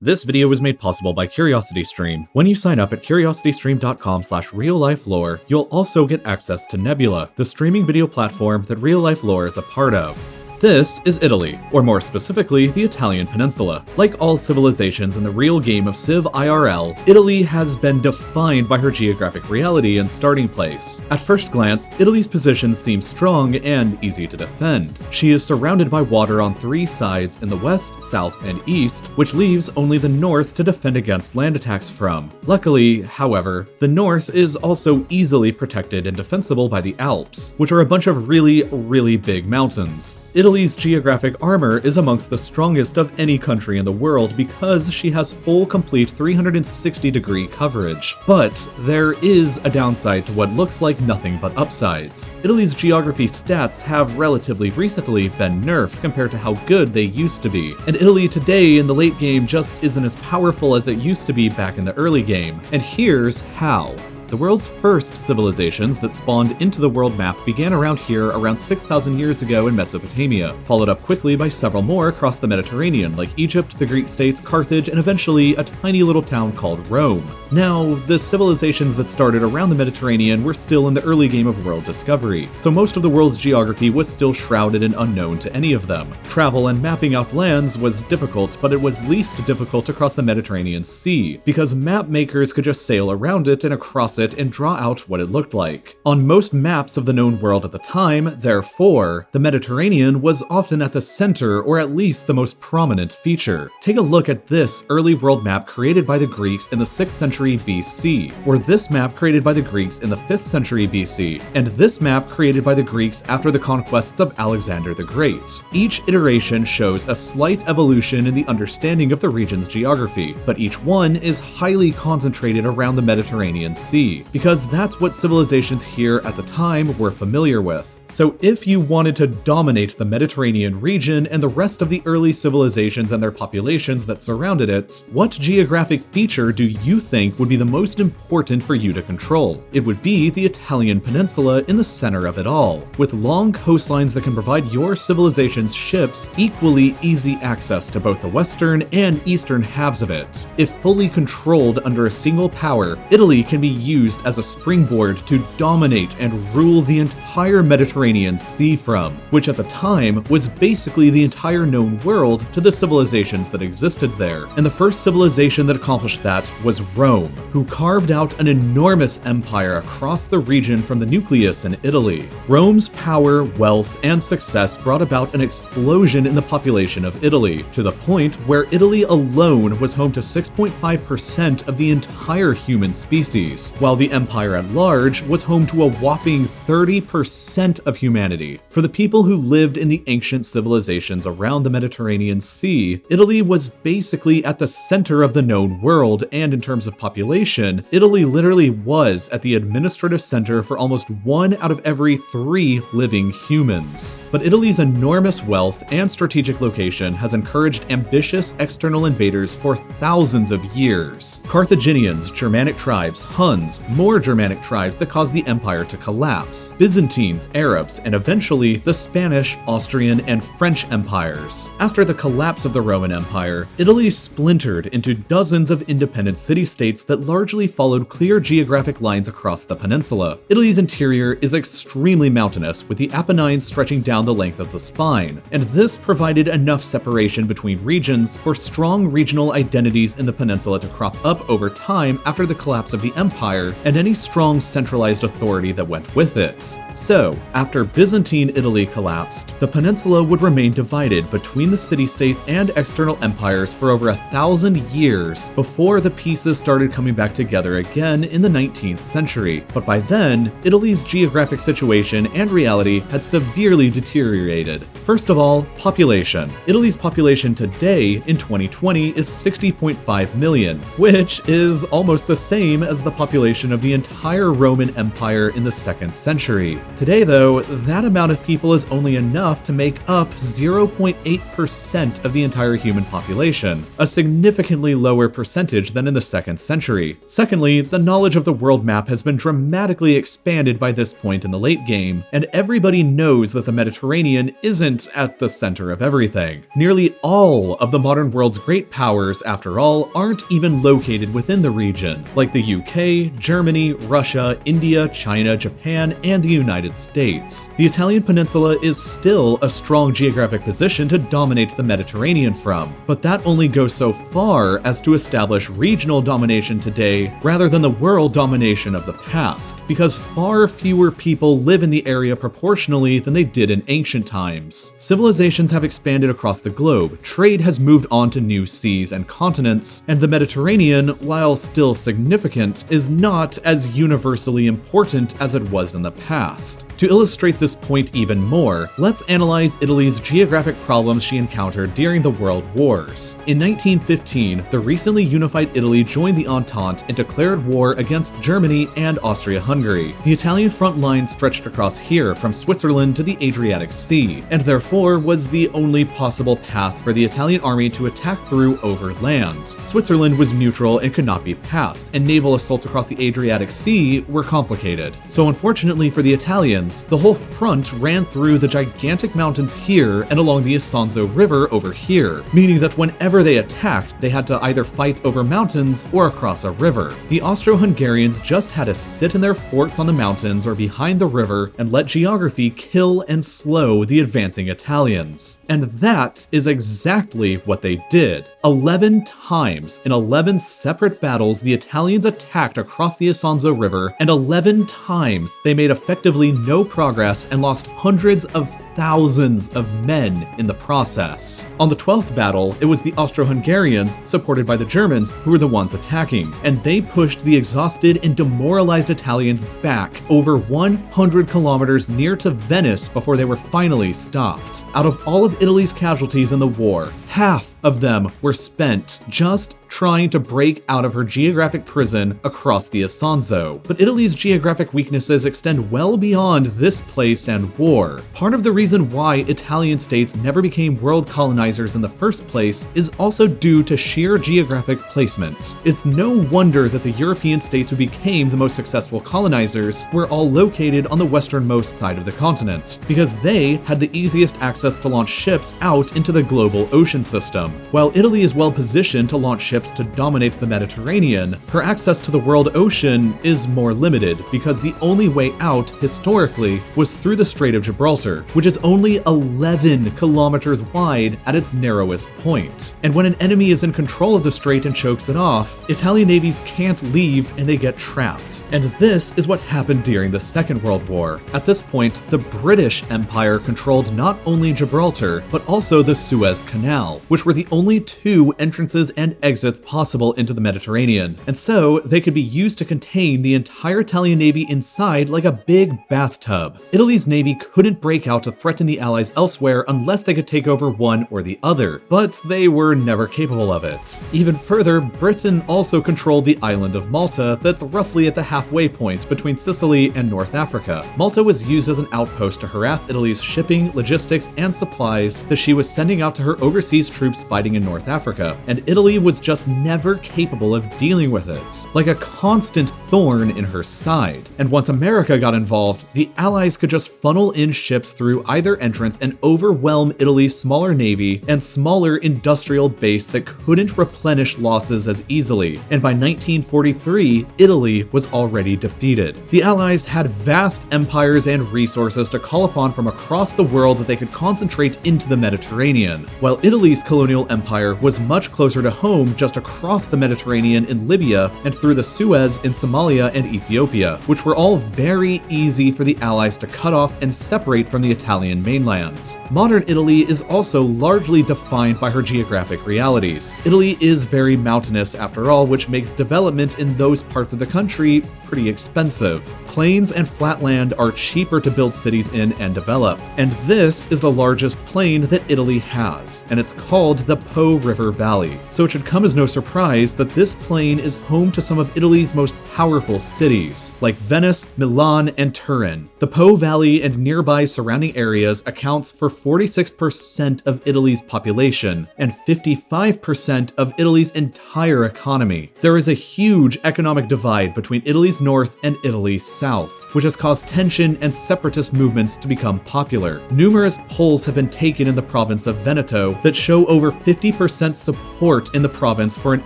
This video was made possible by CuriosityStream. When you sign up at curiositystream.com/reallifelore, you'll also get access to Nebula, the streaming video platform that Real Life Lore is a part of. This is Italy, or more specifically, the Italian peninsula. Like all civilizations in the real game of Civ IRL, Italy has been defined by her geographic reality and starting place. At first glance, Italy's position seems strong and easy to defend. She is surrounded by water on three sides in the west, south, and east, which leaves only the north to defend against land attacks from. Luckily, however, the north is also easily protected and defensible by the Alps, which are a bunch of really big mountains. Italy's geographic armor is amongst the strongest of any country in the world because she has full complete 360-degree coverage. But there is a downside to what looks like nothing but upsides. Italy's geography stats have relatively recently been nerfed compared to how good they used to be, and Italy today in the late game just isn't as powerful as it used to be back in the early game. And here's how. The world's first civilizations that spawned into the world map began around here around 6,000 years ago in Mesopotamia, followed up quickly by several more across the Mediterranean like Egypt, the Greek states, Carthage, and eventually a tiny little town called Rome. Now, the civilizations that started around the Mediterranean were still in the early game of world discovery, so most of the world's geography was still shrouded and unknown to any of them. Travel and mapping out lands was difficult, but it was least difficult across the Mediterranean Sea, because map makers could just sail around it and across it and draw out what it looked like. On most maps of the known world at the time, therefore, the Mediterranean was often at the center or at least the most prominent feature. Take a look at this early world map created by the Greeks in the 6th century BC, or this map created by the Greeks in the 5th century BC, and this map created by the Greeks after the conquests of Alexander the Great. Each iteration shows a slight evolution in the understanding of the region's geography, but each one is highly concentrated around the Mediterranean Sea, because that's what civilizations here at the time were familiar with. So if you wanted to dominate the Mediterranean region and the rest of the early civilizations and their populations that surrounded it, what geographic feature do you think would be the most important for you to control? It would be the Italian peninsula in the center of it all, with long coastlines that can provide your civilization's ships equally easy access to both the western and eastern halves of it. If fully controlled under a single power, Italy can be used as a springboard to dominate and rule the entire Mediterranean Sea from, which at the time was basically the entire known world to the civilizations that existed there. And the first civilization that accomplished that was Rome, who carved out an enormous empire across the region from the nucleus in Italy. Rome's power, wealth, and success brought about an explosion in the population of Italy, to the point where Italy alone was home to 6.5% of the entire human species, while the empire at large was home to a whopping 30% of humanity. For the people who lived in the ancient civilizations around the Mediterranean Sea, Italy was basically at the center of the known world, and in terms of population, Italy literally was at the administrative center for almost 1 out of every 3 living humans. But Italy's enormous wealth and strategic location has encouraged ambitious external invaders for thousands of years. Carthaginians, Germanic tribes, Huns, more Germanic tribes that caused the empire to collapse, Byzantines, Arabs, and eventually the Spanish, Austrian, and French empires. After the collapse of the Roman Empire, Italy splintered into dozens of independent city-states that largely followed clear geographic lines across the peninsula. Italy's interior is extremely mountainous, with the Apennines stretching down the length of the spine, and this provided enough separation between regions for strong regional identities in the peninsula to crop up over time after the collapse of the empire and any strong centralized authority that went with it. So, after Byzantine Italy collapsed, the peninsula would remain divided between the city-states and external empires for over 1,000 years before the pieces started coming back together again in the 19th century. But by then, Italy's geographic situation and reality had severely deteriorated. First of all, population. Italy's population today, in 2020, is 60.5 million, which is almost the same as the population of the entire Roman Empire in the 2nd century. Today, though, though, that amount of people is only enough to make up 0.8% of the entire human population, a significantly lower percentage than in the 2nd century. Secondly, the knowledge of the world map has been dramatically expanded by this point in the late game, and everybody knows that the Mediterranean isn't at the center of everything. Nearly all of the modern world's great powers, after all, aren't even located within the region, like the UK, Germany, Russia, India, China, Japan, and the United States. The Italian peninsula is still a strong geographic position to dominate the Mediterranean from, but that only goes so far as to establish regional domination today rather than the world domination of the past, because far fewer people live in the area proportionally than they did in ancient times. Civilizations have expanded across the globe, trade has moved on to new seas and continents, and the Mediterranean, while still significant, is not as universally important as it was in the past. To illustrate this point even more, let's analyze Italy's geographic problems she encountered during the World Wars. In 1915, the recently unified Italy joined the Entente and declared war against Germany and Austria-Hungary. The Italian front line stretched across here from Switzerland to the Adriatic Sea, and therefore was the only possible path for the Italian army to attack through over land. Switzerland was neutral and could not be passed, and naval assaults across the Adriatic Sea were complicated. So unfortunately for the Italians, the whole front ran through the gigantic mountains here and along the Isonzo River over here, meaning that whenever they attacked, they had to either fight over mountains or across a river. The Austro-Hungarians just had to sit in their forts on the mountains or behind the river and let geography kill and slow the advancing Italians. And that is exactly what they did. 11 times in 11 separate battles, the Italians attacked across the Isonzo River, and 11 times they made effectively no progress and lost hundreds of thousands of men in the process. On the 12th battle, it was the Austro-Hungarians, supported by the Germans, who were the ones attacking, and they pushed the exhausted and demoralized Italians back over 100 kilometers near to Venice before they were finally stopped. Out of all of Italy's casualties in the war, half of them were spent just trying to break out of her geographic prison across the Isonzo. But Italy's geographic weaknesses extend well beyond this place and war. Part of the reason why Italian states never became world colonizers in the first place is also due to sheer geographic placement. It's no wonder that the European states who became the most successful colonizers were all located on the westernmost side of the continent, because they had the easiest access to launch ships out into the global ocean system. While Italy is well positioned to launch ships to dominate the Mediterranean, her access to the world ocean is more limited, because the only way out, historically, was through the Strait of Gibraltar, which is only 11 kilometers wide at its narrowest point. And when an enemy is in control of the strait and chokes it off, Italian navies can't leave and they get trapped. And this is what happened during the Second World War. At this point, the British Empire controlled not only Gibraltar, but also the Suez Canal, which were the only two entrances and exits possible into the Mediterranean, and so they could be used to contain the entire Italian navy inside like a big bathtub. Italy's navy couldn't break out to threaten the Allies elsewhere unless they could take over one or the other, but they were never capable of it. Even further, Britain also controlled the island of Malta that's roughly at the halfway point between Sicily and North Africa. Malta was used as an outpost to harass Italy's shipping, logistics, and supplies that she was sending out to her overseas troops fighting in North Africa, and Italy was just never capable of dealing with it, like a constant thorn in her side. And once America got involved, the Allies could just funnel in ships through either entrance and overwhelm Italy's smaller navy and smaller industrial base that couldn't replenish losses as easily. And by 1943, Italy was already defeated. The Allies had vast empires and resources to call upon from across the world that they could concentrate into the Mediterranean, while Italy's colonial empire was much closer to home, just across the Mediterranean in Libya and through the Suez in Somalia and Ethiopia, which were all very easy for the Allies to cut off and separate from the Italian Italian mainland. Modern Italy is also largely defined by her geographic realities. Italy is very mountainous after all, which makes development in those parts of the country pretty expensive. Plains and flatland are cheaper to build cities in and develop, and this is the largest plain that Italy has, and it's called the Po River Valley. So it should come as no surprise that this plain is home to some of Italy's most powerful cities, like Venice, Milan, and Turin. The Po Valley and nearby surrounding areas accounts for 46% of Italy's population and 55% of Italy's entire economy. There is a huge economic divide between Italy's north and Italy's south, which has caused tension and separatist movements to become popular. Numerous polls have been taken in the province of Veneto that show over 50% support in the province for an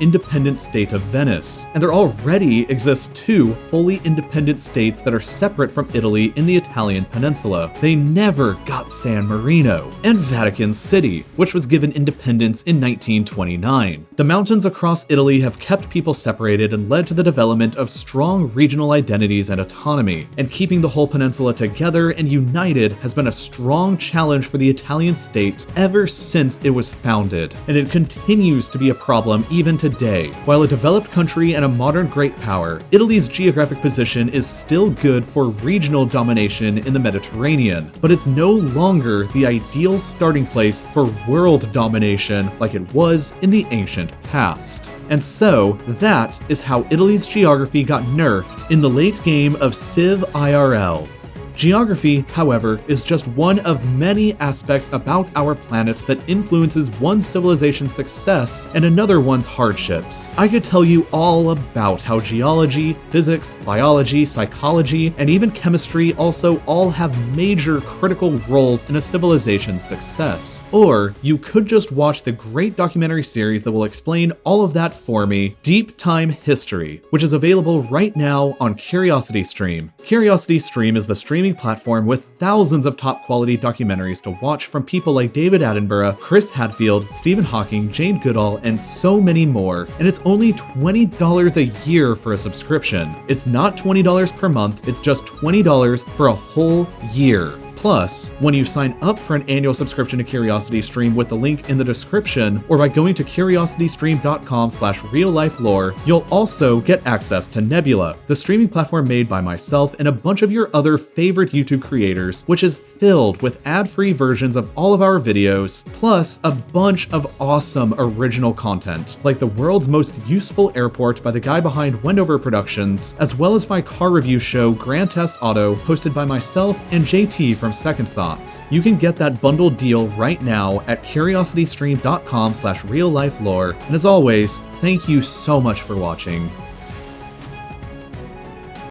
independent state of Venice, and there already exists two fully independent states that are separate from Italy in the Italian peninsula. They never got San Marino, and Vatican City, which was given independence in 1929. The mountains across Italy have kept people separated and led to the development of strong regional identities and autonomy, and keeping the whole peninsula together and united has been a strong challenge for the Italian state ever since it was founded, and it continues to be a problem even today. While a developed country and a modern great power, Italy's geographic position is still good for regional domination in the Mediterranean, but it's no longer the ideal starting place for world domination like it was in the ancient past. And so, that is how Italy's geography got nerfed in the late game of Civ IRL. Geography, however, is just one of many aspects about our planet that influences one civilization's success and another one's hardships. I could tell you all about how geology, physics, biology, psychology, and even chemistry also all have major critical roles in a civilization's success. Or you could just watch the great documentary series that will explain all of that for me, Deep Time History, which is available right now on CuriosityStream. CuriosityStream is the streaming platform with thousands of top quality documentaries to watch from people like David Attenborough, Chris Hadfield, Stephen Hawking, Jane Goodall, and so many more, and it's only $20 a year for a subscription. It's not $20 per month, it's just $20 for a whole year. Plus, when you sign up for an annual subscription to CuriosityStream with the link in the description, or by going to curiositystream.com/reallifelore, you'll also get access to Nebula, the streaming platform made by myself and a bunch of your other favorite YouTube creators, which is filled with ad-free versions of all of our videos, plus a bunch of awesome original content, like the world's most useful airport by the guy behind Wendover Productions, as well as my car review show Grand Test Auto, hosted by myself and JT from Second Thoughts. You can get that bundled deal right now at curiositystream.com/reallifelore, and as always, thank you so much for watching.